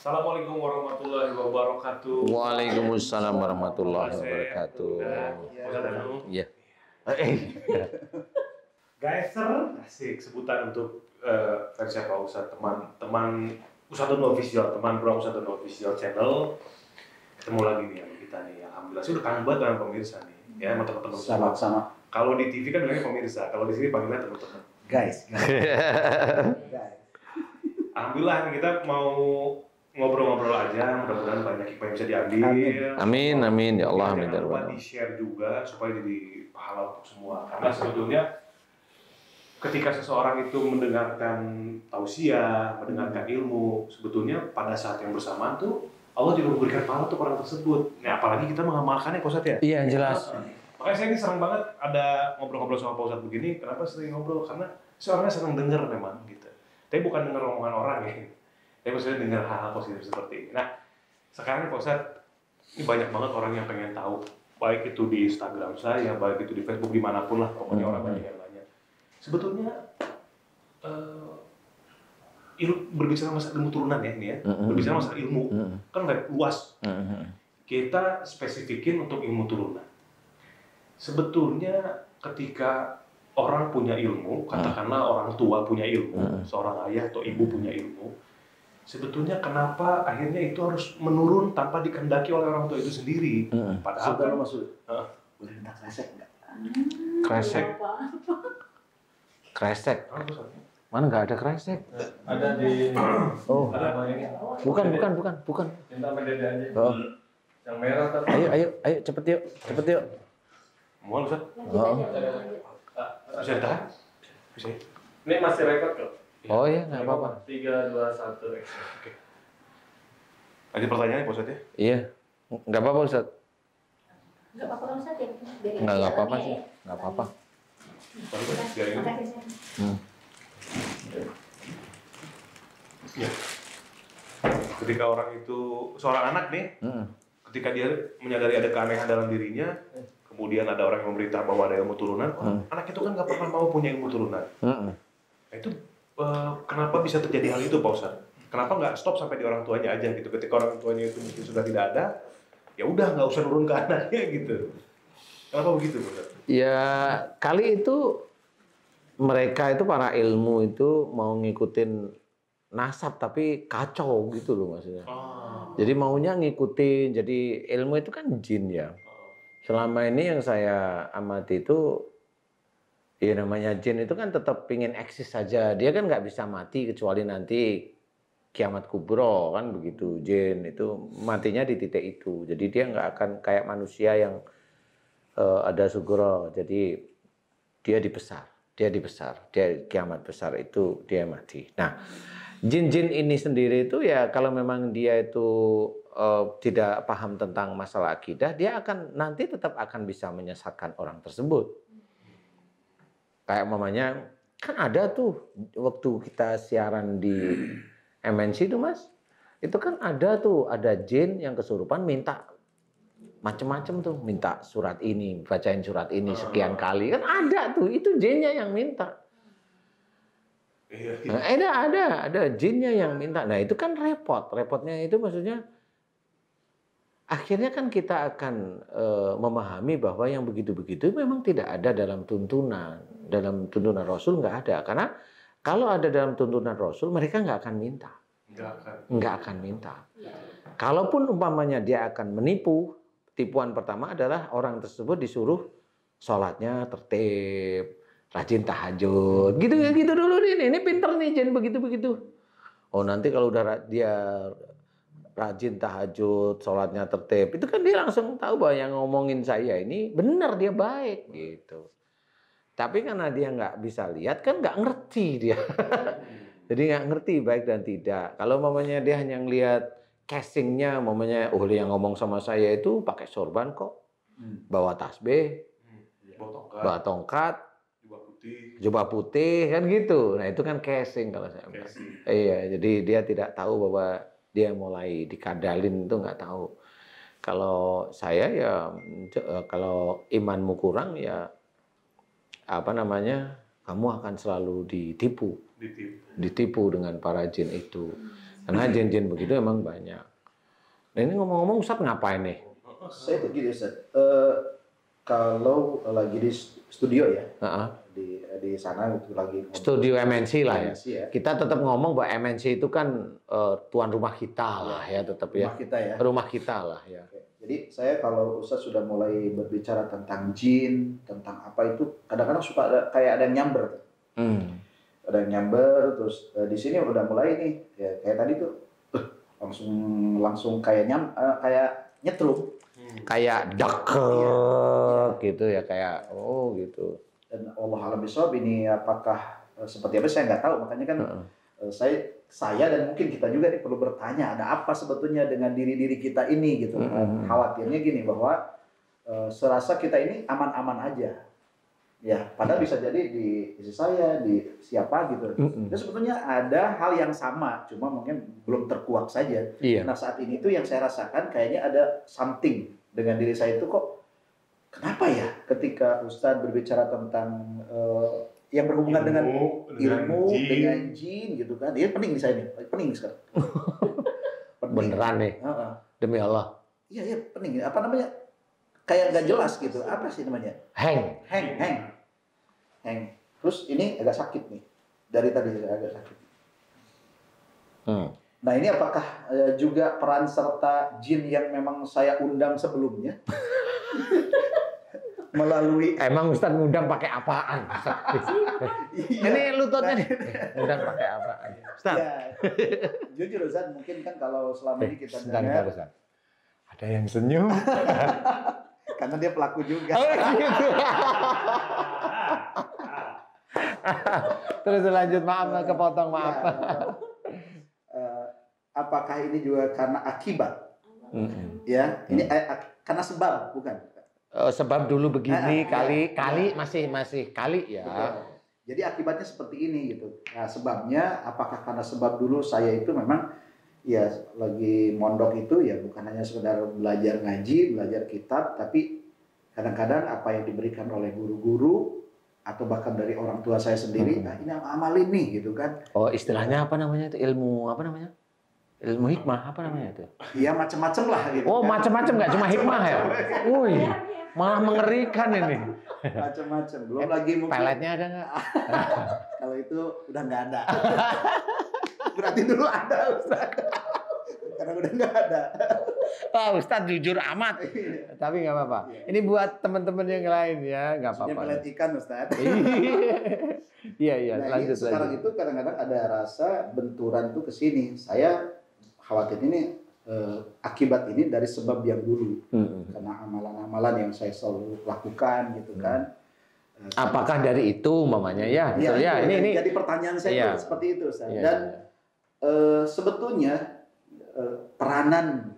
Assalamualaikum warahmatullahi wabarakatuh. Waalaikumsalam warahmatullahi wabarakatuh. Iya. Geyser, asik sebutan untuk versi Pak Ustadz, teman Ustadz Official, teman Bro Ustadz Official channel. Ketemu lagi nih sama kita nih. Alhamdulillah sudah kangen banget dengan pemirsa nih. Ya, sama teman-teman semua. Sama-sama. Kalau di TV kan bilangnya pemirsa, kalau di sini panggilnya teman-teman. Guys. Alhamdulillah kita mau ngobrol-ngobrol aja, mudah-mudahan banyak hikmah yang bisa diambil. Amin ya Allah, amin. Jangan lupa di-share juga supaya jadi pahala untuk semua. Karena sebetulnya ketika seseorang itu mendengarkan tausiah, mendengarkan ilmu, sebetulnya pada saat yang bersamaan tuh Allah juga memberikan pahala untuk orang tersebut. Nah, apalagi kita mengamalkannya, Pak Ustadz ya? Iya, jelas. Makanya saya ini senang banget ada ngobrol-ngobrol sama Pak Ustadz begini. Kenapa sering ngobrol? Karena seorangnya senang dengar memang gitu. Tapi bukan dengar omongan orang ya. Tapi maksudnya dengar hal-hal positif seperti ini. Nah, sekarang Pak Ustadz, ini banyak banget orang yang pengen tahu. Baik itu di Instagram saya, baik itu di Facebook, dimanapun lah. Pokoknya orang banyak yang nanya. Sebetulnya, berbicara masalah ilmu turunan ya ini ya. Berbicara masalah ilmu, kan nggak luas. Kita spesifikin untuk ilmu turunan. Sebetulnya ketika orang punya ilmu, katakanlah orang tua punya ilmu, seorang ayah atau ibu punya ilmu, sebetulnya kenapa akhirnya itu harus menurun tanpa dikehendaki oleh orang tua itu sendiri? Padahal Saudara maksud, boleh minta kresek nggak? Kresek? Mana nggak ada kresek? Ada di... Oh, Ada ini. bukan. Minta sama dede aja. Oh. Yang merah tapi. Ayo, cepet yuk. Mau Ustaz? Oh, Bisa ditahan? Bisa ya? Ini masih rekod kok. oh ya, nggak apa-apa. 3, 2, 1, action. Oke. Ada pertanyaannya Pak Ustadz ya? Iya, nggak apa-apa Ustaz. Nggak apa-apa Ustaz ya? Nggak apa-apa sih, nggak apa-apa. Biar ini. Ya. Ketika orang itu, seorang anak nih, ketika dia menyadari ada keanehan dalam dirinya, kemudian ada orang yang memberitahu bahwa ada ilmu turunan, anak itu kan nggak pernah mau punya ilmu turunan. Nah, itu kenapa bisa terjadi hal itu Pak Ustadz? Kenapa nggak stop sampai di orang tuanya aja gitu? Ketika orang tuanya itu mungkin sudah tidak ada, ya udah nggak usah turun ke anaknya gitu. Kenapa begitu Pak Ustadz? Ya, kali itu mereka itu para ilmu itu mau ngikutin nasab tapi kacau gitu loh maksudnya. Jadi maunya ngikutin, jadi ilmu itu kan jin ya. Selama ini yang saya amati itu, ya namanya jin itu kan tetap pingin eksis saja. Dia kan nggak bisa mati kecuali nanti kiamat kubro kan begitu. Jin itu matinya di titik itu. Jadi dia nggak akan kayak manusia yang ada sugro. Jadi dia dibesar, dia kiamat besar itu dia mati. Nah, jin-jin ini sendiri itu ya kalau memang dia itu tidak paham tentang masalah akidah, dia akan nanti tetap akan bisa menyesatkan orang tersebut. Kayak mamanya kan ada tuh waktu kita siaran di MNC itu Mas, itu kan ada jin yang kesurupan minta macem-macem tuh, minta surat ini, bacain surat ini sekian kali, kan ada tuh, itu jinnya yang minta. Nah, ada jinnya yang minta. Nah itu kan repotnya itu maksudnya akhirnya kan kita akan memahami bahwa yang begitu-begitu memang tidak ada dalam tuntunan Rasul, nggak ada. Karena kalau ada dalam tuntunan Rasul mereka nggak akan minta, nggak akan minta. Kalaupun umpamanya dia akan menipu, tipuan pertama adalah orang tersebut disuruh sholatnya tertib, rajin tahajud, gitu dulu nih. Ini pinter nih jin begitu. Oh nanti kalau udah dia rajin tahajud, sholatnya tertib, itu kan dia langsung tahu bahwa yang ngomongin saya ini benar, dia baik gitu. Tapi karena dia nggak bisa lihat kan nggak ngerti dia, jadi nggak ngerti baik dan tidak. Kalau mamanya dia hanya ngelihat casingnya, mamanya yang ngomong sama saya itu pakai sorban kok, bawa tasbih, bawa tongkat, jubah putih kan gitu. Nah itu kan casing kalau saya bilang. Iya, jadi dia tidak tahu bahwa dia mulai dikadalin, itu nggak tahu. Kalau saya ya, kalau imanmu kurang ya kamu akan selalu ditipu dengan para jin itu. Karena jin-jin begitu emang banyak. Nah ini ngomong-ngomong Ustadz ngapain nih? Saya tuh gini Ustaz, kalau lagi di studio ya, di sana itu lagi Studio MNC lah ya. MNC ya. Kita tetap ngomong bahwa MNC itu kan tuan rumah kita lah ya, tetap ya. Rumah kita ya. Rumah kita lah ya. Oke. Jadi saya kalau Ustaz sudah mulai berbicara tentang jin, tentang apa itu, kadang-kadang suka kayak ada yang nyamber. Ada yang nyamber, terus di sini udah mulai nih, ya kayak tadi tuh langsung kayak kayak nyetrum. Kayak dek gitu ya, kayak gitu. Dan Allah alam bisawab ini apakah seperti apa saya nggak tahu, makanya kan saya dan mungkin kita juga nih perlu bertanya ada apa sebetulnya dengan diri kita ini gitu. Khawatirnya gini bahwa serasa kita ini aman-aman aja. Ya, padahal bisa jadi di istri saya, di siapa gitu. Dan sebetulnya ada hal yang sama, cuma mungkin belum terkuak saja. Iya. Nah saat ini tuh yang saya rasakan kayaknya ada something dengan diri saya itu kok. Kenapa ya ketika Ustadz berbicara tentang yang berhubungan dengan ilmu, dengan jin gitu kan. Ini pening nih saya nih, pening sekarang. Beneran nih, demi Allah. Iya, pening. Apa namanya? Kayak nggak jelas gitu. Apa sih namanya? Heng. Terus ini agak sakit nih. Dari tadi saya agak sakit. Nah ini apakah juga peran serta jin yang memang saya undang sebelumnya? Melalui Emang Ustadz ngundang pakai apaan? Ini lututnya nih. Ngundang pakai apaan? Ustadz. Ya, jujur Ustadz, mungkin kan kalau selama ini kita Sebentar, dengar, Ustadz. Ada yang senyum. karena dia pelaku juga. Oh, gitu. Terus lanjut, maaf kepotong, maaf. Apakah ini juga karena akibat? Ya, ini karena sebab, bukan? Sebab dulu begini, kali masih kali ya. Betul. Jadi akibatnya seperti ini gitu. Nah, sebabnya apakah karena sebab dulu saya itu memang ya lagi mondok itu ya bukan hanya sekedar belajar ngaji, belajar kitab, tapi kadang-kadang apa yang diberikan oleh guru-guru atau bahkan dari orang tua saya sendiri, nah ini amalin nih gitu kan. Oh, istilahnya apa namanya itu? Ilmu apa namanya? Ilmu hikmah apa namanya itu? Iya macam-macam lah gitu. Oh, kan. macam-macam nggak cuma hikmah ya? Wih, malah mengerikan ini. Macam-macam. Belum lagi mungkin Peletnya ada nggak? kalau itu udah nggak ada. Berarti dulu ada Ustaz. Karena udah nggak ada. Wah, Ustadz jujur amat. Tapi nggak apa-apa. Ini buat teman-teman yang lain ya, nggak apa-apa. Pelet ikan Ustaz. Iya, Nah, lanjut. sekarang itu kadang-kadang ada rasa benturan tuh ke sini. Saya khawatir ini akibat ini dari sebab yang dulu. Karena amalan-amalan yang saya selalu lakukan gitu kan. Apakah dari itu mamanya ya? Betul ya. Ini Jadi pertanyaan saya itu seperti itu Ustaz. Dan sebetulnya peranan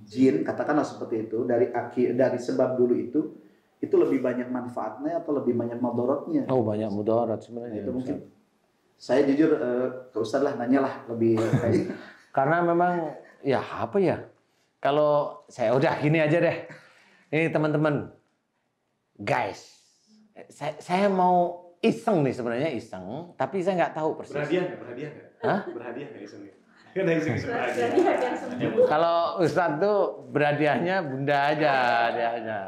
jin katakanlah seperti itu dari sebab dulu itu lebih banyak manfaatnya atau lebih banyak mudaratnya? Oh, banyak mudarat sebenarnya. Itu mungkin saya jujur ke Ustaz lah nanyalah lebih karena memang ya apa ya? Kalau saya udah gini aja deh. Ini teman-teman. Guys, saya mau iseng nih sebenarnya iseng, tapi saya nggak tahu persis. Berhadiah nggak? Hah? Berhadiah nggak iseng? Kan iseng berhadiah. Kalau Ustadz tuh berhadiahnya bunda aja, hadiahnya.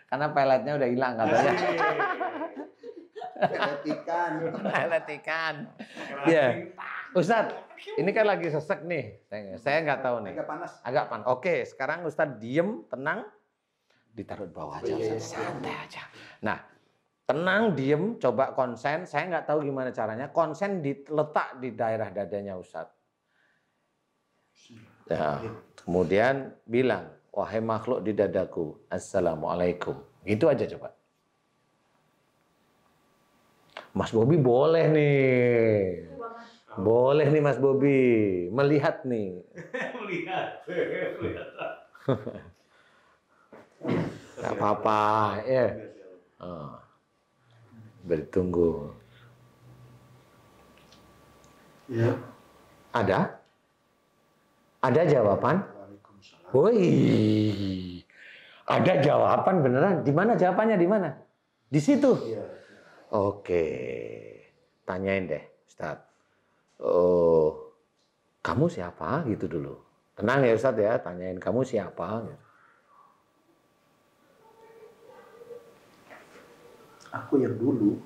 Karena peletnya udah hilang katanya. Pelet ikan. Ya, Ustadz, ini kan lagi sesek nih. Saya nggak tahu nih. Agak panas. Oke, sekarang Ustadz diem, tenang, ditaruh di bawah aja, santai aja. Nah, tenang, diem, coba konsen. Saya nggak tahu gimana caranya. Konsen diletak di daerah dadanya Ustadz. Ya, kemudian bilang, wahai makhluk di dadaku, assalamualaikum. Gitu aja coba. Mas Bobi boleh nih. Boleh nih Mas Bobi. Melihat nih. Melihat. Gak apa-apa. Ya. Bertunggu. Ya. Ada? Ada jawaban? Woi, ada jawaban beneran. Di mana jawabannya? Di mana? Di situ. Oke, tanyain deh, Ustaz. Oh, kamu siapa gitu dulu. Tenang ya Ustadz ya, tanyain kamu siapa. Gitu. Aku yang dulu.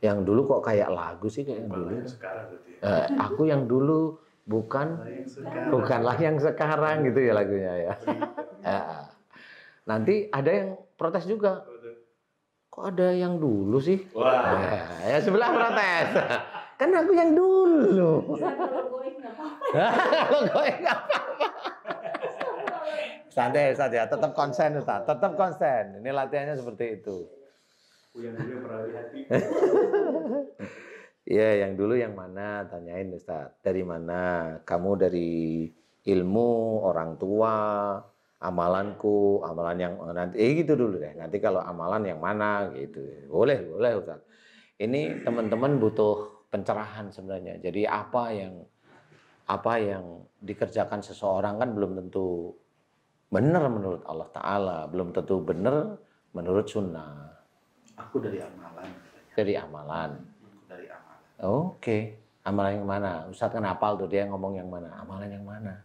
Yang dulu kok kayak lagu sih kayak yang dulu. Sekarang berarti ya. Aku yang dulu bukanlah yang sekarang gitu ya lagunya ya. Nanti ada yang protes juga. Kok ada yang dulu sih? Wah. Ya sebelah protes. Kan aku yang dulu. Kalau going nggak apa-apa. Kalau goyang nggak apa-apa. Santai Ustaz ya, tetap konsen Ustaz, tetap konsen. Ini latihannya seperti itu. Aku yang dulu yang pernah di hati. Iya, yang dulu yang mana? Tanyain Ustaz. Dari mana? Kamu dari ilmu, orang tua, amalanku, amalan yang nanti gitu dulu deh. Nanti kalau amalan yang mana gitu. Boleh Ustaz. Ini teman-teman butuh pencerahan sebenarnya. Jadi apa yang dikerjakan seseorang kan belum tentu benar menurut Allah Ta'ala, belum tentu benar menurut sunnah. Aku dari amalan. Dari amalan. Aku dari amalan. Oke. Amalan yang mana? Ustadz kan hafal tuh, dia ngomong yang mana? Amalan yang mana?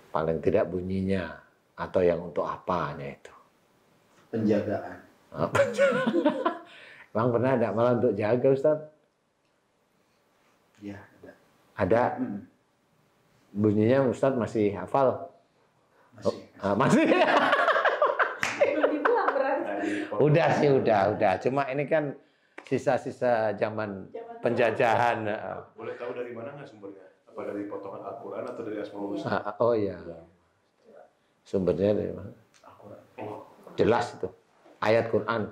Paling tidak bunyinya atau yang untuk apanya itu? Penjagaan. Emang pernah ada amalan untuk jaga Ustadz? Ya, ada. Ada. Bunyinya Ustadz masih hafal? Masih. Masih. Belum dibilang berarti. Udah. Cuma ini kan sisa-sisa zaman penjajahan. Boleh tahu dari mana nggak sumbernya? Apa dari potongan Al-Quran atau dari Asmaul Husna? Oh iya. Sumbernya dari mana? Oh, Jelas itu. Ayat Quran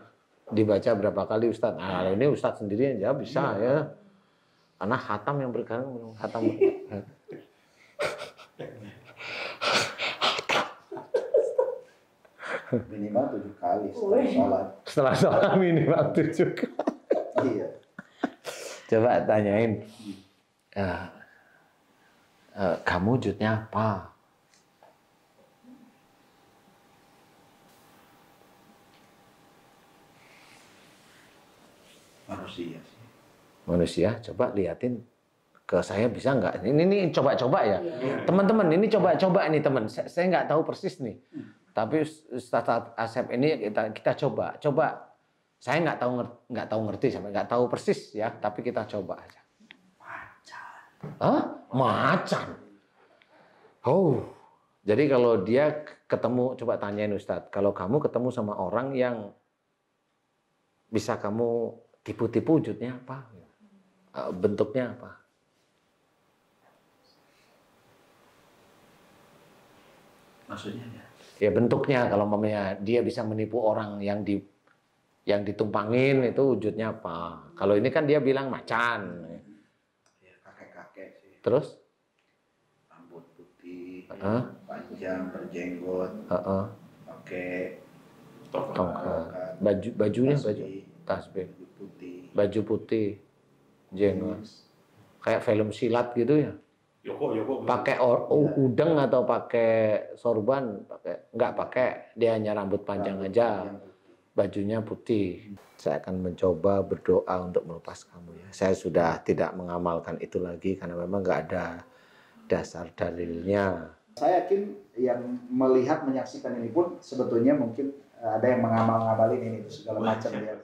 dibaca berapa kali Ustadz? Nah, ini Ustadz sendiri yang jawab bisa ya. Karena khatam yang berkali khatam. Minimal 7 kali setelah sholat. Setelah sholat minimal 7 kali. Iya. Coba tanyain. Kamu wujudnya apa? Manusia sih. Manusia, coba liatin ke saya bisa nggak? Ini coba-coba ya. Teman-teman, ini coba-coba nih teman. Saya nggak tahu persis nih. Tapi Ustaz Asep ini kita coba. Saya nggak tahu ngerti sampai nggak tahu persis ya. Tapi kita coba aja. Macan. Hah? Macan. Oh. Jadi kalau dia ketemu, coba tanyain Ustadz. Kalau kamu ketemu sama orang yang bisa kamu tipu-tipu, wujudnya apa? Bentuknya apa? Maksudnya ya? Ya bentuknya, kalau mamanya dia bisa menipu orang yang ditumpangin itu wujudnya apa? Kalau ini kan dia bilang macan. Ya kakek-kakek sih. Terus? Rambut putih, panjang, berjenggot, pakai tongkat. Bajunya tasbih. Baju putih, jenggot. Kayak film silat gitu ya? Yoko. Pakai udeng atau pakai sorban? Nggak pakai, dia hanya rambut panjang aja. Bajunya putih. Saya akan mencoba berdoa untuk melepas kamu ya. Saya sudah tidak mengamalkan itu lagi karena memang nggak ada dasar dalilnya. Saya yakin yang melihat, menyaksikan ini pun sebetulnya mungkin ada yang mengamal-ngamalin ini segala macam ya.